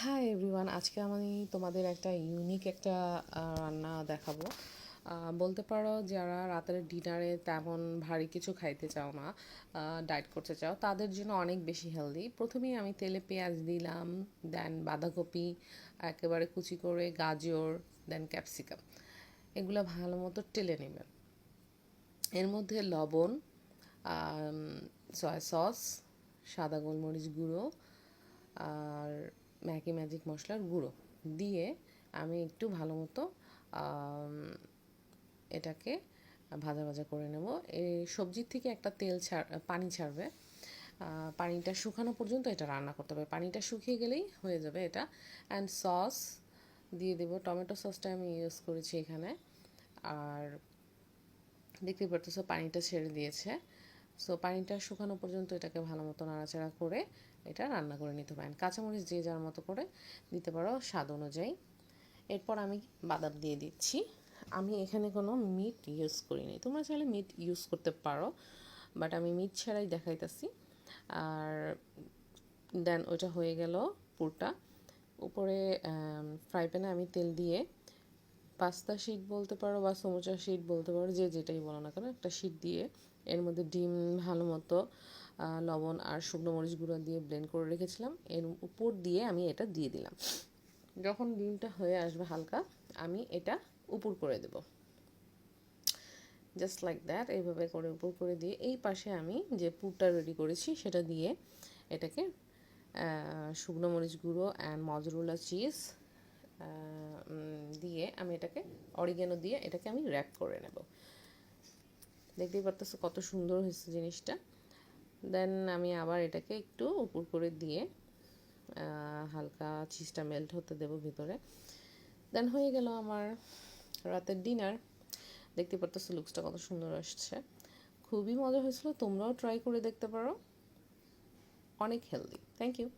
Hi everyone, আজকে আমি তোমাদের একটা ইউনিক একটা রান্না দেখাবো। বলতে পারো যারা রাতের ডিনারে তেমন ভারী কিছু খাইতে চাও না, ডায়েট করতে চাও, তাদের জন্য অনেক বেশি হেলদি। প্রথমেই আমি তেলে পেঁয়াজ দিলাম, দেন বাঁধাকপি একেবারে কুচি করে, গাজর, দেন ক্যাপসিকাম, এগুলো ভালো মতো টেলে নেবে। এর মধ্যে লবণ, সয়া সস, সাদা গোলমরিচ গুঁড়ো আর ম্যাগি ম্যাজিক মশলার গুঁড়ো দিয়ে আমি একটু ভালো মতো এটাকে ভাজা ভাজা করে নেব। এই সবজির থেকে একটা পানি ছাড়বে। পানিটা শুকানো পর্যন্ত এটা রান্না করতে হবে। পানিটা শুকিয়ে গেলেই হয়ে যাবে এটা। অ্যান্ড সস দিয়ে দেবো, টমেটো সসটা আমি ইউজ করেছি এখানে। আর দেখতে পারতেছো পানিটা ছেড়ে দিয়েছে। সো পানিটা শুকানো পর্যন্ত এটাকে ভালো মতো নাড়াচাড়া করে এটা রান্না করে নিতে পারেন। কাঁচামরিচ যে যার মতো করে দিতে পারো স্বাদ অনুযায়ী। এরপর আমি বাদাম দিয়ে দিচ্ছি। আমি এখানে কোনো মিট ইউজ করিনি, তোমরা চাইলে মিট ইউজ করতে পারো, বাট আমি মিট ছাড়াই দেখাইতেছি। আর দেন ওইটা হয়ে গেল পুরটা। উপরে ফ্রাই প্যানে আমি তেল দিয়ে পাস্তা শিট বলতে পারো বা সমুচা শিট বলতে পারো, যে যেটাই বলো না কেন, একটা শিট দিয়ে এর মধ্যে ডিম ভালো মতো লবণ আর শুকনো মরিচ গুঁড়ো দিয়ে ব্লেন্ড করে রেখেছিলাম, এর উপর দিয়ে আমি এটা দিয়ে দিলাম। যখন ডিমটা হয়ে আসবে হালকা, আমি এটা উপর করে দেব, জাস্ট লাইক দ্যাট। এইভাবে করে উপর করে দিয়ে এই পাশে আমি যে পুরটা রেডি করেছি সেটা দিয়ে এটাকে শুকনো মরিচ গুঁড়ো অ্যান্ড মজরুলা চিজ দিয়ে আমি এটাকে অরিগ্যানো দিয়ে এটাকে আমি র্যাপ করে নেব। দেখতেই পারতেছো কত সুন্দর হয়েছে জিনিসটা। দেন আমি আবার এটাকে একটু উপর করে দিয়ে হালকা চিজটা মেল্ট হতে দেব ভিতরে। দেন হয়ে গেল আমার রাতের ডিনার। দেখতে পারতেছো লুকসটা কত সুন্দর আসছে, খুবই মজা হয়েছিল। তোমরাও ট্রাই করে দেখতে পারো, অনেক হেলদি। Thank you.